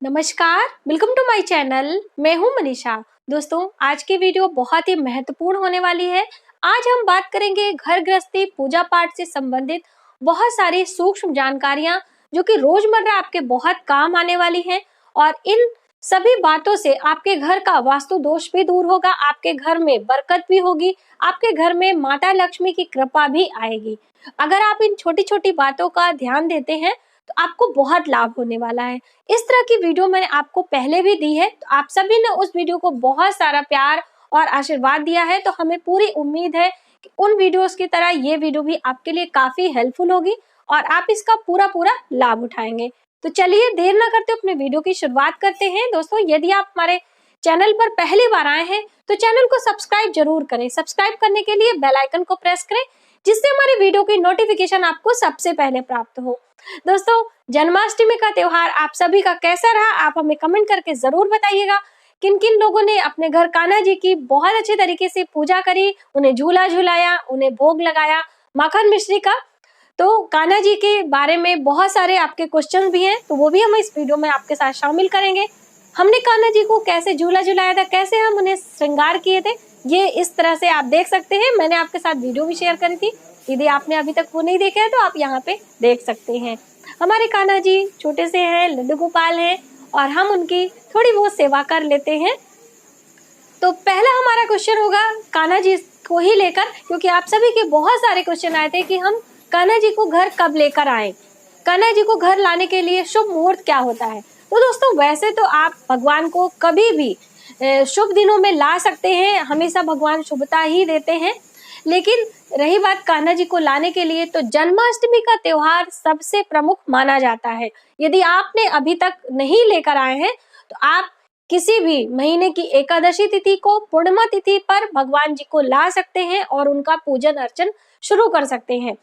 नमस्कार, welcome to my channel. मैं हूं मनीषा। दोस्तों, आज की वीडियो बहुत ही महत्वपूर्ण होने वाली है। आज हम बात करेंगे घर गृहस्थी पूजा पाठ से संबंधित बहुत सारी सूक्ष्म जानकारियां जो कि रोजमर्रा आपके बहुत काम आने वाली हैं और इन सभी बातों से आपके घर का वास्तु दोष भी दूर होगा, आपके घर में बरकत भी होगी, आपके घर में माता लक्ष्मी की कृपा भी आएगी। अगर आप इन छोटी छोटी बातों का ध्यान देते हैं तो आपको बहुत लाभ होने वाला है। इस तरह की वीडियो मैंने आपको पहले भी दी है, तो आप सभी ने उस वीडियो को बहुत सारा प्यार और आशीर्वाद दिया है, तो हमें पूरी उम्मीद है कि उन वीडियोस की तरह ये वीडियो भी आपके लिए काफी हेल्पफुल होगी और आप इसका पूरा लाभ उठाएंगे। तो चलिए देर ना करते अपने वीडियो की शुरुआत करते हैं। दोस्तों, यदि आप हमारे चैनल पर पहली बार आए हैं तो चैनल को सब्सक्राइब जरूर करें। सब्सक्राइब करने के लिए बेल आइकन को प्रेस करें, जिससे हमारे वीडियो की नोटिफिकेशन आपको सबसे पहले प्राप्त हो। दोस्तों, जन्माष्टमी का त्योहार आप सभी का कैसा रहा, आप हमें कमेंट करके जरूर बताइएगा। किन किन लोगों ने अपने घर कान्हा जी की बहुत अच्छे तरीके से पूजा करी, उन्हें झूला झूलाया, उन्हें भोग लगाया माखन मिश्री का। तो कान्हा जी के बारे में बहुत सारे आपके क्वेश्चन भी हैं, तो वो भी हम इस वीडियो में आपके साथ शामिल करेंगे। हमने कान्हा जी को कैसे झूला झुलाया था, कैसे हम उन्हें श्रृंगार किए थे, ये इस तरह से आप देख सकते हैं। मैंने आपके साथ वीडियो भी शेयर करी थी, यदि आपने अभी तक वो नहीं देखा है तो आप यहाँ पे देख सकते हैं। हमारे कान्हा जी छोटे से हैं, लड्डू गोपाल हैं और हम उनकी थोड़ी बहुत सेवा कर लेते हैं। तो पहला हमारा क्वेश्चन होगा कान्हा जी को ही लेकर, क्योंकि आप सभी के बहुत सारे क्वेश्चन आए थे कि हम कान्हा जी को घर कब लेकर आए, कान्हा जी को घर लाने के लिए शुभ मुहूर्त क्या होता है। तो दोस्तों, वैसे तो आप भगवान को कभी भी शुभ दिनों में ला सकते हैं, हमेशा भगवान शुभता ही देते हैं। लेकिन रही बात कान्हा जी को लाने के लिए, तो जन्माष्टमी का त्योहार सबसे प्रमुख माना जाता है। यदि आपने अभी तक नहीं लेकर आए हैं तो आप किसी भी महीने की एकादशी तिथि को पूर्णिमा तिथि पर भगवान जी को ला सकते हैं और उनका पूजन अर्चन शुरू कर सकते हैं।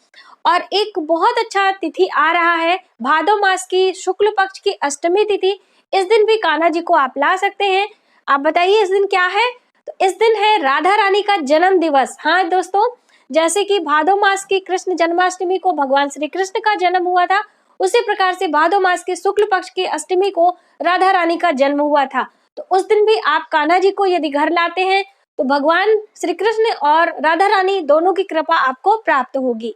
और एक बहुत अच्छा तिथि आ रहा है, भादो मास की शुक्ल पक्ष की अष्टमी तिथि। इस दिन भी कान्हा जी को आप ला सकते हैं। आप बताइए इस दिन क्या है? तो इस दिन है राधा रानी का जन्म दिवस। हाँ दोस्तों, जैसे कि भादो मास की कृष्ण जन्माष्टमी को भगवान श्री कृष्ण का जन्म हुआ था, उसी प्रकार से भादो मास के शुक्ल पक्ष की अष्टमी को राधा रानी का जन्म हुआ था। तो उस दिन भी आप कान्हा जी को यदि घर लाते हैं तो भगवान श्री कृष्ण और राधा रानी दोनों की कृपा आपको प्राप्त होगी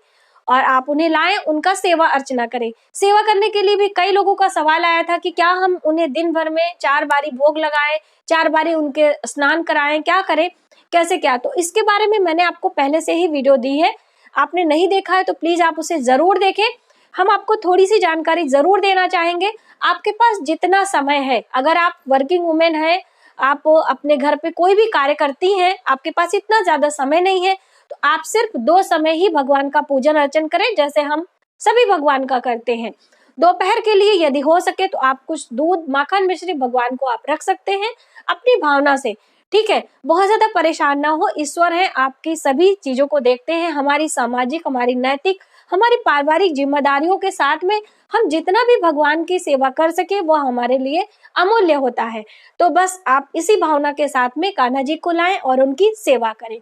और आप उन्हें लाएं, उनका सेवा अर्चना करें। सेवा करने के लिए भी कई लोगों का सवाल आया था कि क्या हम उन्हें दिन भर में 4 बारी भोग लगाएं, 4 बारी उनके स्नान कराएं, क्या करें, कैसे क्या। तो इसके बारे में मैंने आपको पहले से ही वीडियो दी है, आपने नहीं देखा है तो प्लीज आप उसे जरूर देखें। हम आपको थोड़ी सी जानकारी जरूर देना चाहेंगे। आपके पास जितना समय है, अगर आप वर्किंग वुमेन है, आप अपने घर पे कोई भी कार्य करती हैं, आपके पास इतना ज्यादा समय नहीं है, तो आप सिर्फ 2 समय ही भगवान का पूजन अर्चन करें, जैसे हम सभी भगवान का करते हैं। दोपहर के लिए यदि हो सके तो आप कुछ दूध माखन मिश्री भगवान को आप रख सकते हैं अपनी भावना से, ठीक है। बहुत ज्यादा परेशान ना हो, ईश्वर है, आपकी सभी चीजों को देखते हैं। हमारी सामाजिक, हमारी नैतिक, हमारी पारिवारिक जिम्मेदारियों के साथ में हम जितना भी भगवान की सेवा कर सके वह हमारे लिए अमूल्य होता है। तो बस आप इसी भावना के साथ में कान्हा जी को लाएं और उनकी सेवा करें।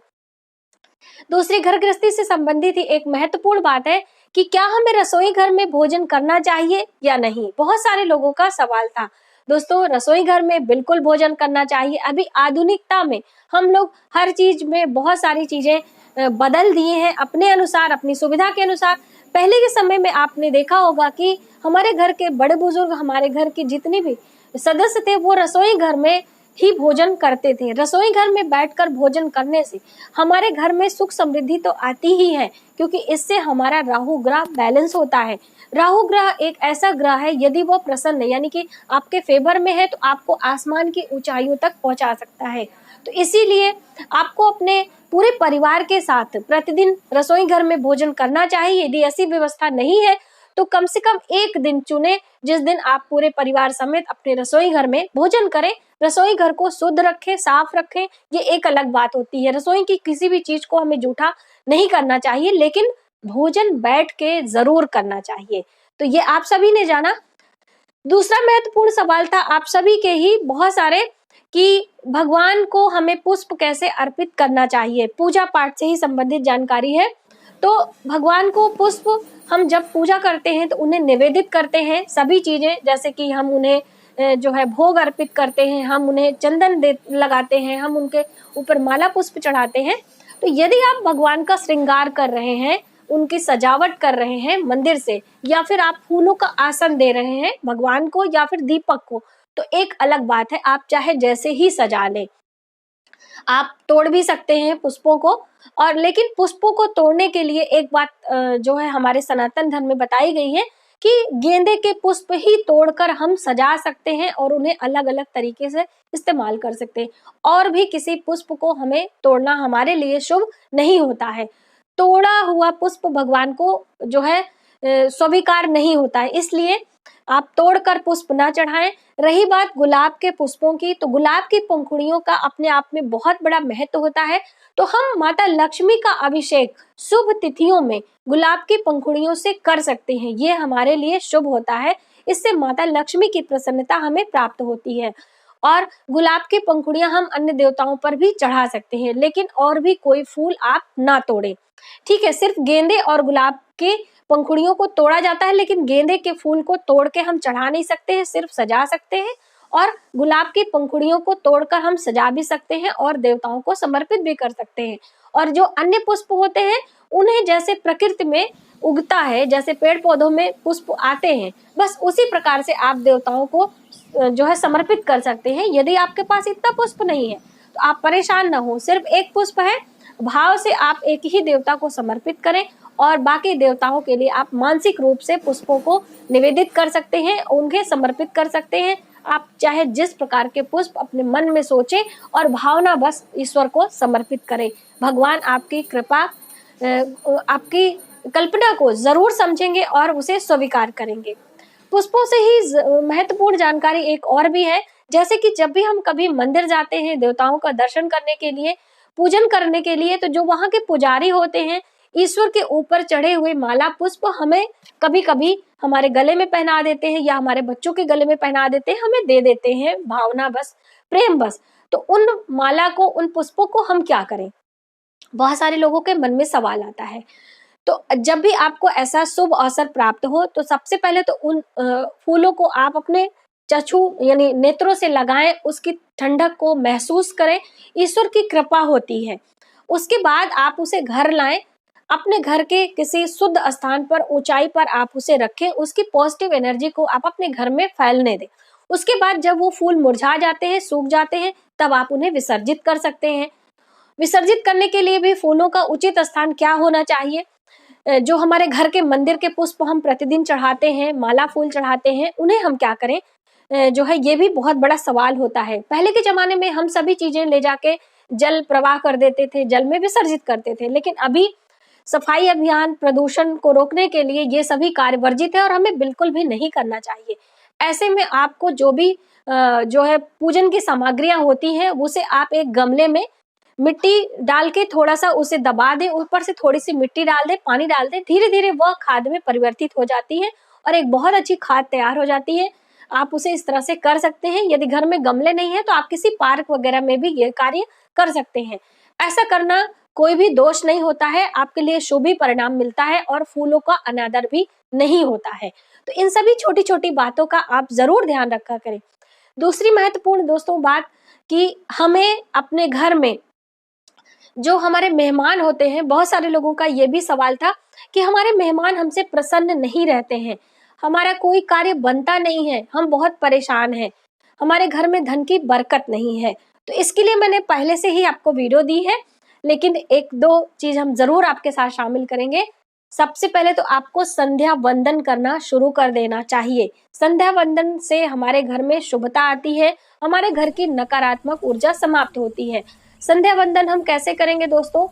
दूसरी घर गृहस्थी से संबंधित ही एक महत्वपूर्ण बात है कि क्या हमें रसोई घर में भोजन करना चाहिए या नहीं। बहुत सारे लोगों का सवाल था। दोस्तों, रसोई घर में बिल्कुल भोजन करना चाहिए। अभी आधुनिकता में हम लोग हर चीज में बहुत सारी चीजें बदल दिए हैं अपने अनुसार, अपनी सुविधा के अनुसार। पहले के समय में आपने देखा होगा कि हमारे घर के बड़े बुजुर्ग, हमारे घर के जितने भी सदस्य थे, वो रसोई घर में ही भोजन करते थे। रसोई घर में बैठकर भोजन करने से हमारे घर में सुख समृद्धि तो आती ही है, क्योंकि इससे हमारा राहु ग्रह बैलेंस होता है। राहु ग्रह एक ऐसा ग्रह है, यदि वो प्रसन्न है यानी कि आपके फेवर में है, तो आपको आसमान की ऊंचाइयों तक पहुंचा सकता है। तो इसीलिए आपको अपने पूरे परिवार के साथ प्रतिदिन रसोई घर में भोजन करना चाहिए। यदि ऐसी व्यवस्था नहीं है तो कम से कम एक दिन चुने जिस दिन आप पूरे परिवार समेत अपने रसोई घर में भोजन करें। रसोई घर को शुद्ध रखें, साफ रखें, ये एक अलग बात होती है। रसोई की किसी भी चीज को हमें जूठा नहीं करना चाहिए, लेकिन भोजन बैठ के जरूर करना चाहिए। तो ये आप सभी ने जाना। दूसरा महत्वपूर्ण सवाल था आप सभी के ही बहुत सारे कि भगवान को हमें पुष्प कैसे अर्पित करना चाहिए। पूजा पाठ से ही संबंधित जानकारी है। तो भगवान को पुष्प हम जब पूजा करते हैं तो उन्हें निवेदित करते हैं सभी चीजें, जैसे कि हम उन्हें जो है भोग अर्पित करते हैं, हम उन्हें चंदन लगाते हैं, हम उनके ऊपर माला पुष्प चढ़ाते हैं। तो यदि आप भगवान का श्रृंगार कर रहे हैं, उनकी सजावट कर रहे हैं मंदिर से, या फिर आप फूलों का आसन दे रहे हैं भगवान को या फिर दीपक को, तो एक अलग बात है, आप चाहे जैसे ही सजा लें। आप तोड़ भी सकते हैं पुष्पों को, और लेकिन पुष्पों को तोड़ने के लिए एक बात जो है हमारे सनातन धर्म में बताई गई है कि गेंदे के पुष्प ही तोड़कर हम सजा सकते हैं और उन्हें अलग अलग तरीके से इस्तेमाल कर सकते हैं, और भी किसी पुष्प को हमें तोड़ना हमारे लिए शुभ नहीं होता है। तोड़ा हुआ पुष्प भगवान को जो है स्वीकार नहीं होता है, इसलिए आप तोड़कर पुष्प ना चढ़ाएं। रही बात गुलाब के पुष्पों की, तो गुलाब की पंखुड़ियों का अपने आप में बहुत बड़ा महत्व होता है। तो हम माता लक्ष्मी का अभिषेक शुभ तिथियों में गुलाब की पंखुड़ियों से कर सकते हैं, ये हमारे लिए शुभ होता है। इससे माता लक्ष्मी की प्रसन्नता हमें प्राप्त होती है। और गुलाब की पंखुड़ियां हम अन्य देवताओं पर भी चढ़ा सकते हैं, लेकिन और भी कोई फूल आप ना तोड़ें, ठीक है। सिर्फ गेंदे और गुलाब के पंखुड़ियों को तोड़ा जाता है, लेकिन गेंदे के फूल को तोड़ के हम चढ़ा नहीं सकते हैं, सिर्फ सजा सकते हैं। और गुलाब की पंखुड़ियों को तोड़कर हम सजा भी सकते हैं और देवताओं को समर्पित भी कर सकते हैं। और जो अन्य पुष्प होते हैं उन्हें जैसे प्रकृति में उगता है, जैसे पेड़ पौधों में पुष्प आते हैं, बस उसी प्रकार से आप देवताओं को जो है समर्पित कर सकते हैं। यदि आपके पास इतना पुष्प नहीं है तो आप परेशान ना हो, सिर्फ एक पुष्प है, भाव से आप एक ही देवता को समर्पित करें और बाकी देवताओं के लिए आप मानसिक रूप से पुष्पों को निवेदित कर सकते हैं, उन्हें समर्पित कर सकते हैं। आप चाहे जिस प्रकार के पुष्प अपने मन में सोचें और भावना बस ईश्वर को समर्पित करें। भगवान आपकी कृपा आपकी कल्पना को जरूर समझेंगे और उसे स्वीकार करेंगे। पुष्पों से ही महत्वपूर्ण जानकारी एक और भी है, जैसे कि जब भी हम कभी मंदिर जाते हैं देवताओं का दर्शन करने के लिए, पूजन करने के लिए, तो जो वहाँ के पुजारी होते हैं ईश्वर के ऊपर चढ़े हुए माला पुष्प हमें कभी कभी हमारे गले में पहना देते हैं या हमारे बच्चों के गले में पहना देते हैं, हमें दे देते हैं, भावना बस, प्रेम बस। तो उन माला को, उन पुष्पों को हम क्या करें, बहुत सारे लोगों के मन में सवाल आता है। तो जब भी आपको ऐसा शुभ अवसर प्राप्त हो तो सबसे पहले तो उन फूलों को आप अपने चक्षु यानी नेत्रों से लगाएं, उसकी ठंडक को महसूस करें, ईश्वर की कृपा होती है। उसके बाद आप उसे घर लाएं, अपने घर के किसी शुद्ध स्थान पर, ऊंचाई पर आप उसे रखें, उसकी पॉजिटिव एनर्जी को आप अपने घर में फैलने दें। उसके बाद जब वो फूल मुरझा जाते हैं, सूख जाते हैं, तब आप उन्हें विसर्जित कर सकते हैं। विसर्जित करने के लिए भी फूलों का उचित स्थान क्या होना चाहिए, जो हमारे घर के मंदिर के पुष्प हम प्रतिदिन चढ़ाते हैं, माला फूल चढ़ाते हैं, उन्हें हम क्या करें, जो है ये भी बहुत बड़ा सवाल होता है। पहले के जमाने में हम सभी चीजें ले जाके जल प्रवाह कर देते थे, जल में विसर्जित करते थे, लेकिन अभी सफाई अभियान, प्रदूषण को रोकने के लिए ये सभी कार्य वर्जित है और हमें बिल्कुल भी नहीं करना चाहिए। ऐसे में आपको जो भी जो है पूजन की सामग्रियां होती हैं, उसे आप एक गमले में मिट्टी डाल के थोड़ा सा उसे दबा दें, ऊपर से थोड़ी सी मिट्टी डाल दें, पानी डाल दें, धीरे धीरे वह खाद में परिवर्तित हो जाती है और एक बहुत अच्छी खाद तैयार हो जाती है। आप उसे इस तरह से कर सकते हैं। यदि घर में गमले नहीं है तो आप किसी पार्क वगैरह में भी ये कार्य कर सकते हैं। ऐसा करना कोई भी दोष नहीं होता है, आपके लिए शुभ ही परिणाम मिलता है और फूलों का अनादर भी नहीं होता है। तो इन सभी छोटी छोटी बातों का आप जरूर ध्यान रखा करें। दूसरी महत्वपूर्ण दोस्तों बात कि हमें अपने घर में जो हमारे मेहमान होते हैं, बहुत सारे लोगों का ये भी सवाल था कि हमारे मेहमान हमसे प्रसन्न नहीं रहते हैं, हमारा कोई कार्य बनता नहीं है, हम बहुत परेशान हैं, हमारे घर में धन की बरकत नहीं है। तो इसके लिए मैंने पहले से ही आपको वीडियो दी है, लेकिन एक दो चीज हम जरूर आपके साथ शामिल करेंगे। सबसे पहले तो आपको संध्या वंदन करना शुरू कर देना चाहिए। संध्या वंदन से हमारे घर में शुभता आती है, हमारे घर की नकारात्मक ऊर्जा समाप्त होती है। संध्या वंदन हम कैसे करेंगे दोस्तों,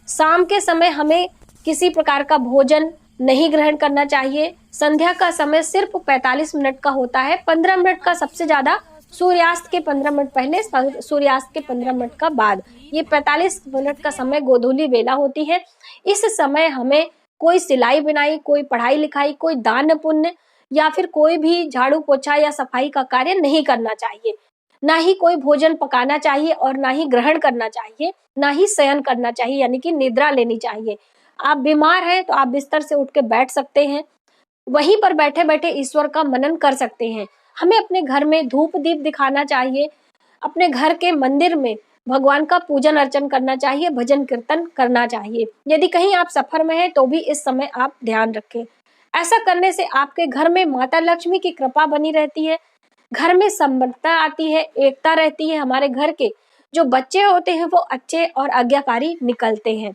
शाम के समय हमें किसी प्रकार का भोजन नहीं ग्रहण करना चाहिए। संध्या का समय सिर्फ 45 मिनट का होता है, 15 मिनट का सबसे ज्यादा, सूर्यास्त के 15 मिनट पहले, सूर्यास्त के 15 मिनट का बाद, ये 45 मिनट का समय गोधूली वेला होती है। इस समय हमें कोई सिलाई बुनाई, कोई पढ़ाई लिखाई, कोई दान पुण्य या फिर कोई भी झाड़ू पोछा या सफाई का कार्य नहीं करना चाहिए। ना ही कोई भोजन पकाना चाहिए और ना ही ग्रहण करना चाहिए, ना ही शयन करना चाहिए यानी कि निद्रा लेनी चाहिए। आप बीमार हैं तो आप बिस्तर से उठ के बैठ सकते हैं, वहीं पर बैठे बैठे ईश्वर का मनन कर सकते हैं। हमें अपने घर में धूप दीप दिखाना चाहिए, अपने घर के मंदिर में भगवान का पूजन अर्चन करना चाहिए, भजन कीर्तन करना चाहिए। यदि कहीं आप सफर में हैं तो भी इस समय आप ध्यान रखें। ऐसा करने से आपके घर में माता लक्ष्मी की कृपा बनी रहती है, घर में समृद्धता आती है, एकता रहती है। हमारे घर के जो बच्चे होते हैं वो अच्छे और आज्ञाकारी निकलते हैं।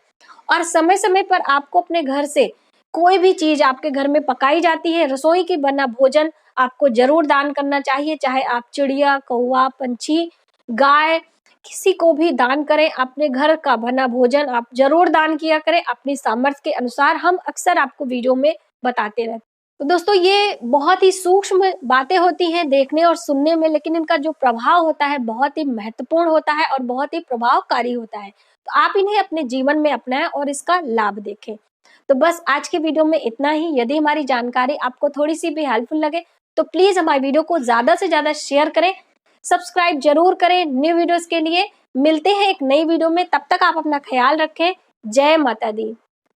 और समय समय पर आपको अपने घर से कोई भी चीज आपके घर में पकाई जाती है, रसोई की बना भोजन आपको जरूर दान करना चाहिए। चाहे आप चिड़िया, कौवा, पंछी, गाय, किसी को भी दान करें। अपने घर का बना भोजन आप जरूर दान किया करें अपनी सामर्थ्य के अनुसार। हम अक्सर आपको वीडियो में बताते रहते हैं। तो दोस्तों, ये बहुत ही सूक्ष्म बातें होती हैं देखने और सुनने में, लेकिन इनका जो प्रभाव होता है बहुत ही महत्वपूर्ण होता है और बहुत ही प्रभावकारी होता है। तो आप इन्हें अपने जीवन में अपनाएं और इसका लाभ देखें। तो बस आज के वीडियो में इतना ही। यदि हमारी जानकारी आपको थोड़ी सी भी हेल्पफुल लगे तो प्लीज हमारी वीडियो को ज्यादा से ज्यादा शेयर करें, सब्सक्राइब जरूर करें न्यू वीडियोस के लिए। मिलते हैं एक नई वीडियो में, तब तक आप अपना ख्याल रखें। जय माता दी।